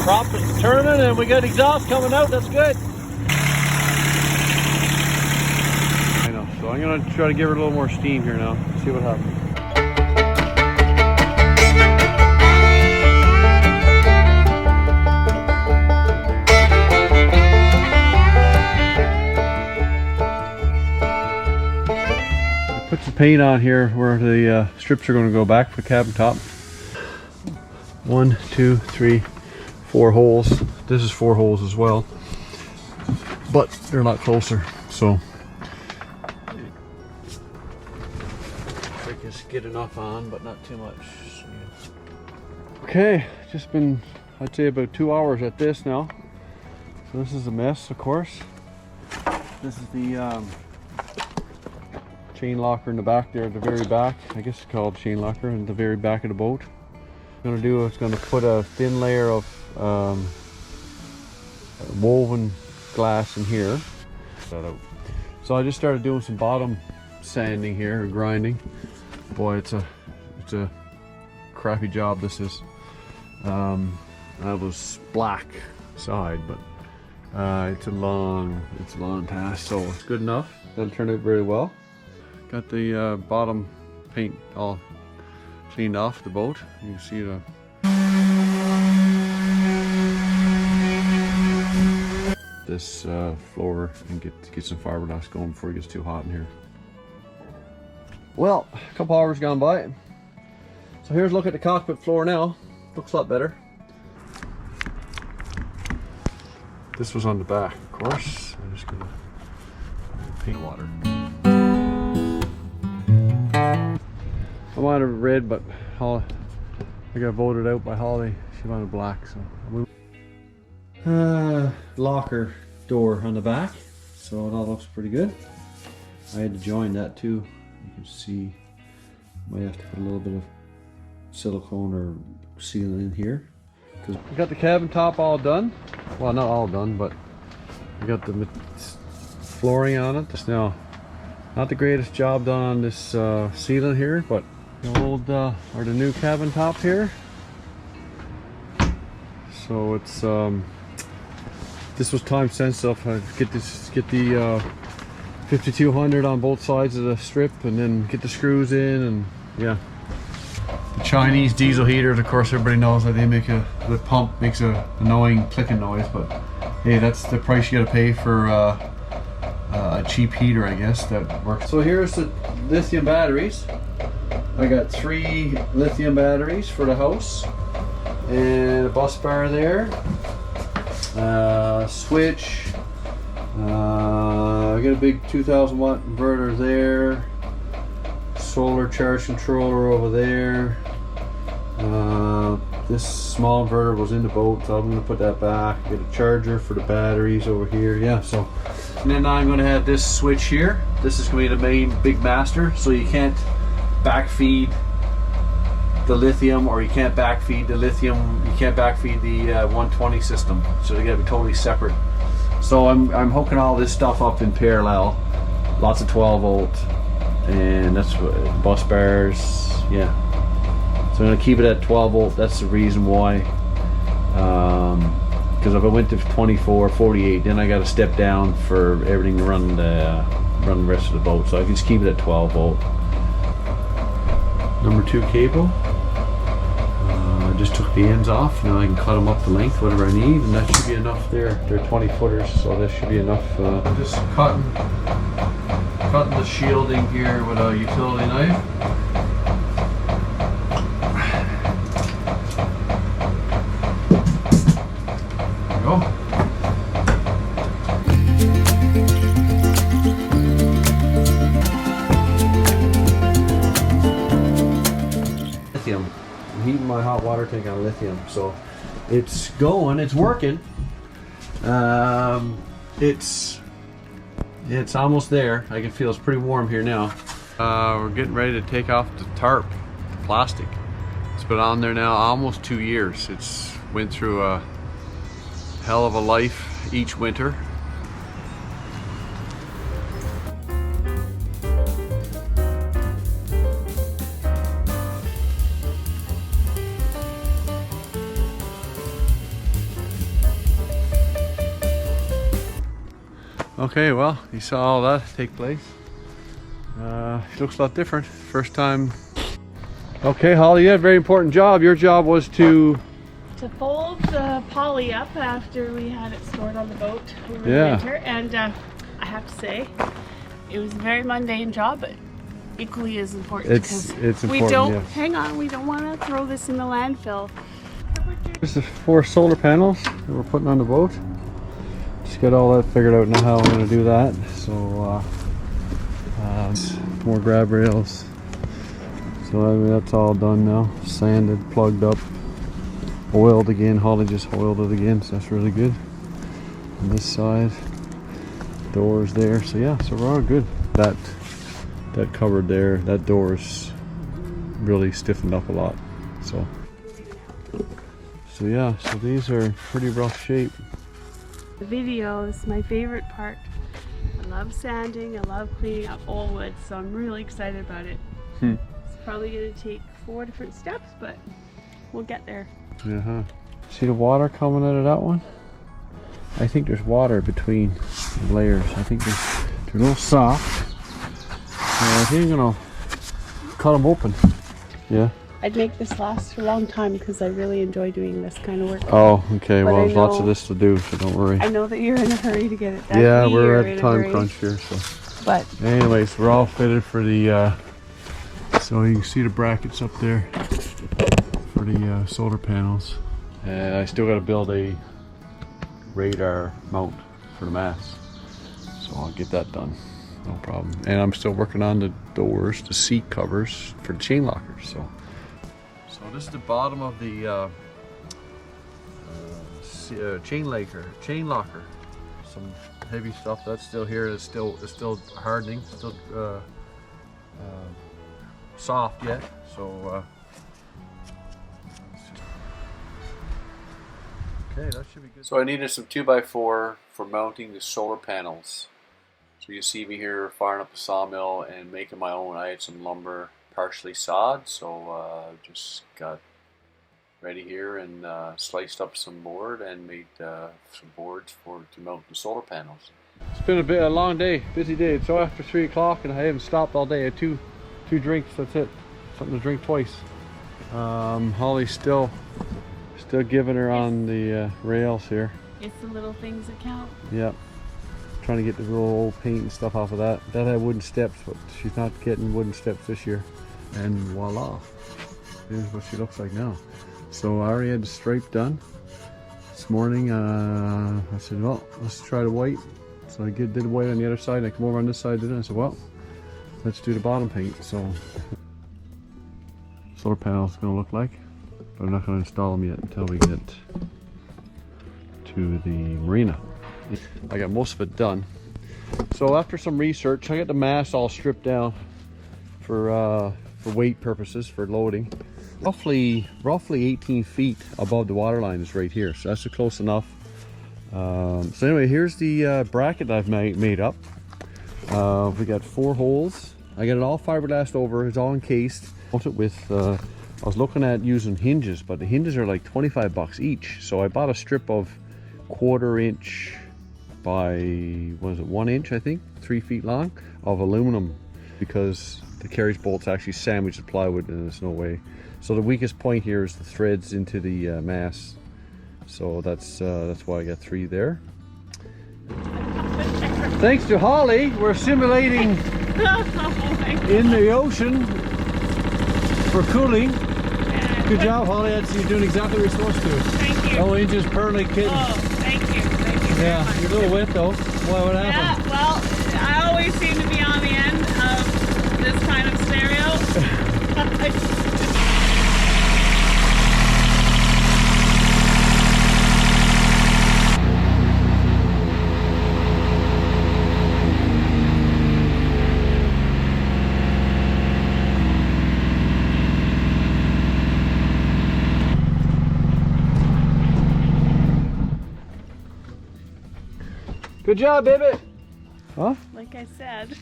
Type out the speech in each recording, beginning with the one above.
Prop is turning and we got exhaust coming out. That's good. I know. So I'm gonna try to give her a little more steam here now. See what happens. Put some paint on here where the strips are going to go back for the cabin top. 1, 2, 3, 4 holes. This is 4 holes as well, but they're a lot closer. So I can get enough on, but not too much. So, yeah. Okay, just been, I'd say, about 2 hours at this now. So this is a mess, of course. This is the chain locker in the back there at the very back. I guess it's called chain locker in the very back of the boat. What I'm going to do is going to put a thin layer of woven glass in here. So I just started doing some bottom sanding here, or grinding. Boy, it's a crappy job this is. That was black side, but it's a long task, so it's good enough. That'll turn out very well. Got the bottom paint all cleaned off the boat. You can see the this floor and get some fiberglass going before it gets too hot in here. Well, a couple hours gone by. So here's a look at the cockpit floor now. Looks a lot better. This was on the back, of course. I'm just gonna paint water. I wanted red, but I got voted out by Holly. She wanted black, so locker door on the back, so it all looks pretty good. I had to join that too. You can see might have to put a little bit of silicone or sealant in here. We got the cabin top all done. Well, not all done, but we got the flooring on it. It's now not the greatest job done on this sealant here, but the old or the new cabin top here. So it's this was time sensitive. Get the 5200 on both sides of the strip, and then get the screws in, and yeah. The Chinese diesel heaters, of course, everybody knows that they make the pump makes a annoying clicking noise, but hey, that's the price you got to pay for a cheap heater, I guess, that works. So here's the lithium batteries. I got 3 lithium batteries for the house, and a bus bar there, switch. I got a big 2000 watt inverter there, solar charge controller over there. This small inverter was in the boat, so I'm going to put that back. Get a charger for the batteries over here. Yeah, so, and then I'm going to have this switch here. This is going to be the main big master, so you can't backfeed the lithium, or you can't backfeed the lithium, you can't backfeed the 120 system, so they got to be totally separate. So I'm hooking all this stuff up in parallel, lots of 12 volt, and that's what bus bars, yeah. So I'm going to keep it at 12 volt. That's the reason why, because if I went to 24, 48, then I got to step down for everything to run the rest of the boat. So I can just keep it at 12 volt. Number 2 cable. I just took the ends off. Now I can cut them up to length, whatever I need, and that should be enough there. They're 20 footers, so that should be enough. Just cutting the shielding here with a utility knife. There we go. Lithium. I'm heating my hot water tank on lithium, so it's going, it's working. It's almost there. I can feel it's pretty warm here now. We're getting ready to take off the tarp, the plastic. It's been on there now almost 2 years. It's went through a hell of a life each winter. Okay, well, you saw all that take place. It looks a lot different. First time. Okay, Holly, you had a very important job. Your job was to fold the poly up after we had it stored on the boat over the Yeah. winter. And I have to say, it was a very mundane job, but equally as important. It's important. We don't, yes. hang on, we don't want to throw this in the landfill. Here's the 4 solar panels that we're putting on the boat. Just got all that figured out now how I'm going to do that. So more grab rails. So I mean, that's all done now. Sanded, plugged up, oiled again. Holly just oiled it again, so that's really good. On this side, doors there. So yeah, so we're all good. That cupboard there, that door's really stiffened up a lot. So yeah, so these are pretty rough shape. The video is my favorite part. I love sanding, I love cleaning up old wood, so I'm really excited about it. It's probably going to take 4 different steps, but we'll get there. See the water coming out of that one? I think there's water between the layers. I think they're a little soft. I think I'm gonna cut them open. Yeah. I'd make this last for a long time because I really enjoy doing this kind of work. Oh, okay. But well, there's lots of this to do, so don't worry. I know that you're in a hurry to get it done. Yeah, we're at time crunch here. So. But anyways, we're all fitted for the. So you can see the brackets up there for the solar panels. And I still got to build a radar mount for the mast, so I'll get that done. No problem. And I'm still working on the doors, the seat covers for the chain lockers. So this is the bottom of the chain locker. Some heavy stuff that's still here. It's still hardening. Still soft yet. So okay, that should be good. So I needed some 2x4 for mounting the solar panels. So you see me here firing up the sawmill and making my own. I had some lumber partially sawed, so just got ready here and sliced up some board and made some boards to mount the solar panels. It's been a long day, busy day. It's after 3 o'clock and I haven't stopped all day. I had two drinks, that's it. Something to drink twice. Holly's still giving her on the rails here. It's the little things that count. Yep. Trying to get the little old paint and stuff off of that. That had wooden steps, but she's not getting wooden steps this year. And voila, here's what she looks like now. So I already had the stripe done this morning. I said, well, let's try the white. So I did the white on the other side, and I come over on this side, and I said, well, let's do the bottom paint. So solar panel is going to look like, but I'm not going to install them yet until we get to the marina. I got most of it done. So after some research, I got the mast all stripped down for weight purposes, for loading. Roughly 18 feet above the water line is right here, so that's close enough. So anyway, here's the bracket I've made up. We got 4 holes. I got it all fiberglassed over. It's all encased. I was looking at using hinges, but the hinges are like 25 bucks each. So I bought a strip of 1/4 inch by, what is it, 1 inch, I think, 3 feet long, of aluminum, because the carriage bolts actually sandwich the plywood and there's no way. So the weakest point here is the threads into the mast. So that's why I got 3 there. Thanks to Holly, we're simulating in the ocean for cooling. Good job, Holly. You're doing exactly what you're supposed to. Thank you. Oh, Angel's purring kidding. Oh, thank you. Thank you very Yeah, much. you're a little wet though. Why, what happened? Yeah, well, I always seem to be on the end of this kind of scenario. Good job, baby. Huh? Like I said.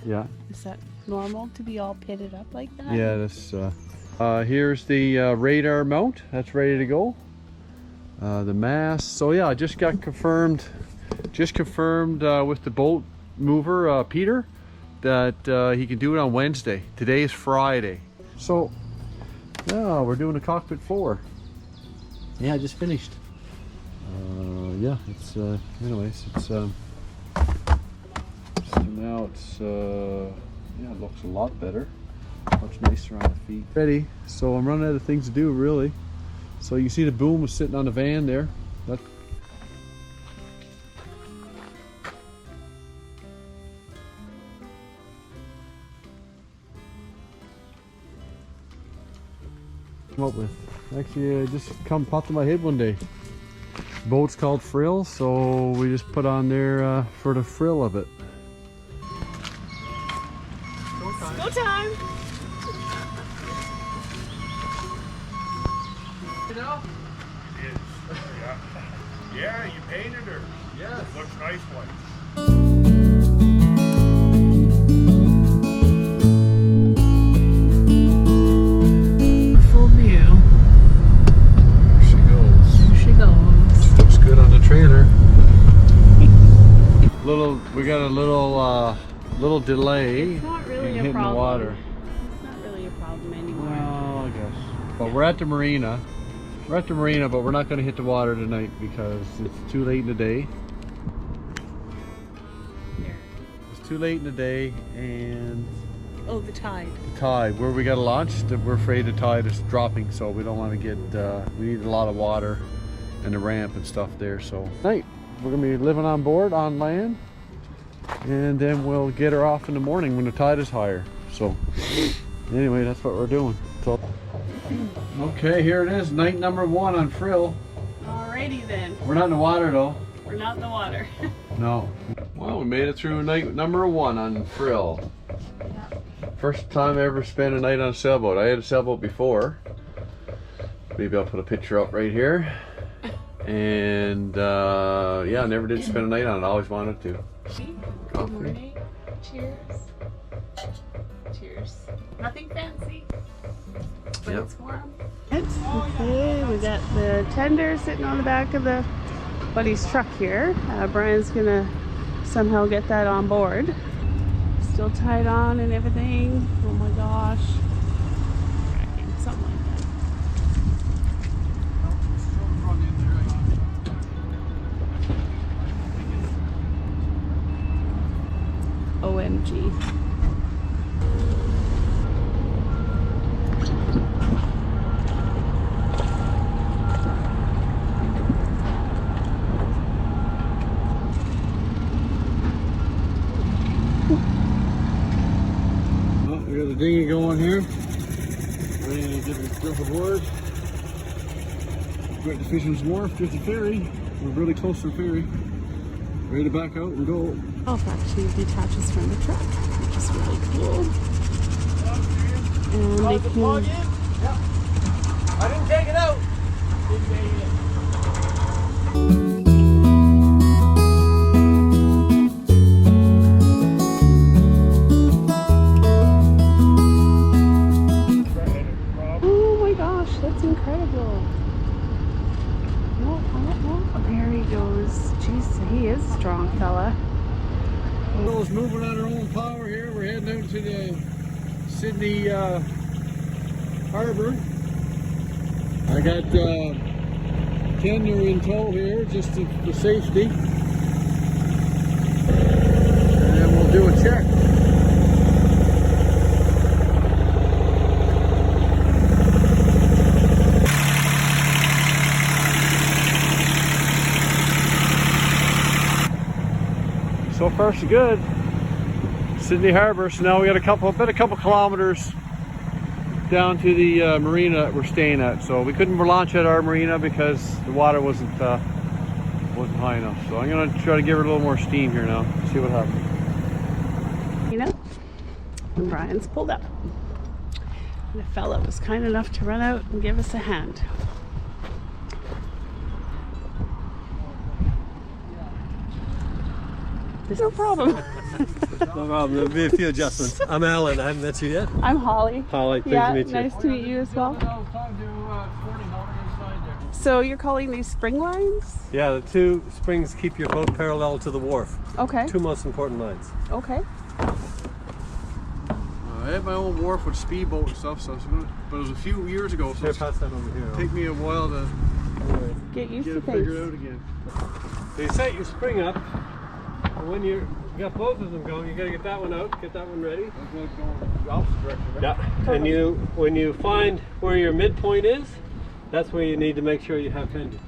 Yeah. Is that normal to be all pitted up like that? Yeah, this. Here's the radar mount. That's ready to go. The mast. So yeah, I just got confirmed just confirmed with the boat mover, Peter, that he can do it on Wednesday. Today is Friday. So, yeah, we're doing a cockpit 4. Yeah, I just finished. Yeah, it's, anyways, it's, so now it's, yeah, it looks a lot better. Much nicer on the feet. Ready, so I'm running out of things to do, really. So you see the boom was sitting on the van there. That come up with. Actually, it just popped in my head one day. Boat's called FRILL, so we just put on there for the frill of it. Go time! You know? It is. Yeah. Yeah, you painted her. Yes. Looks nice one. Full view. There she goes. There she goes. Looks good on the trailer. We got a little delay It's not really in a hitting problem. the water. It's not really a problem anymore. Well, I guess. But we're at the marina. We're at the marina, but we're not going to hit the water tonight because it's too late in the day. There. It's too late in the day, and Oh, the tide. the tide, where we got to launch, we're afraid the tide is dropping, so we don't want to get, we need a lot of water and the ramp and stuff there. So tonight, we're going to be living on board, on land, and then we'll get her off in the morning when the tide is higher. So anyway, that's what we're doing. So, okay, here it is, night number 1 on FRILL. Alrighty then. We're not in the water though. We're not in the water. No. Well, we made it through night number 1 on FRILL. First time I ever spent a night on a sailboat. I had a sailboat before. Maybe I'll put a picture up right here. And yeah, I never did spend a night on it. I always wanted to. Good morning. Cheers. Cheers. Nothing fancy, but Yep. it's warm. Okay, we got the tender sitting on the back of the buddy's truck here. Brian's gonna somehow get that on board. Still tied on and everything. Oh my gosh. Cracking, something like that. OMG. Well, we got the dinghy going here. Ready to get the group aboard. We're at the Fisherman's Wharf, just a ferry. We're really close to the ferry. Ready to back out and go. Oh, actually detaches from the truck, which is really cool. And they can. Yeah. I didn't take it out. Didn't take it. Oh my gosh, that's incredible. Oh, there he goes. Jeez, he is a strong fella. It's moving on our own power here. We're heading out to the Sydney harbor. I got Ken in tow here just for safety. And we'll do a check. So far so good. Sydney Harbor. So now we got a couple kilometers down to the marina that we're staying at. So we couldn't launch at our marina because the water wasn't high enough. So I'm gonna try to give her a little more steam here now. See what happens. You know, and Brian's pulled up. And the fella was kind enough to run out and give us a hand. There's no problem. No problem. There'll be a few adjustments. I'm Alan. I haven't met you yet. I'm Holly. Holly, pleased Yeah, to meet you. nice to meet you as well. So you're calling these spring lines? Yeah, the two springs keep your boat parallel to the wharf. Okay. Two most important lines. Okay. I had my own wharf with speedboat and stuff, so I was gonna, but it was a few years ago, so Here, it's pass that over here. take me a while to Get used get to it figured out things. again. So you set your spring up, and when you got both of them going, you got to get that one out, get that one ready. I'm going the opposite direction, right? Yeah. And when you find where your midpoint is, that's where you need to make sure you have tension.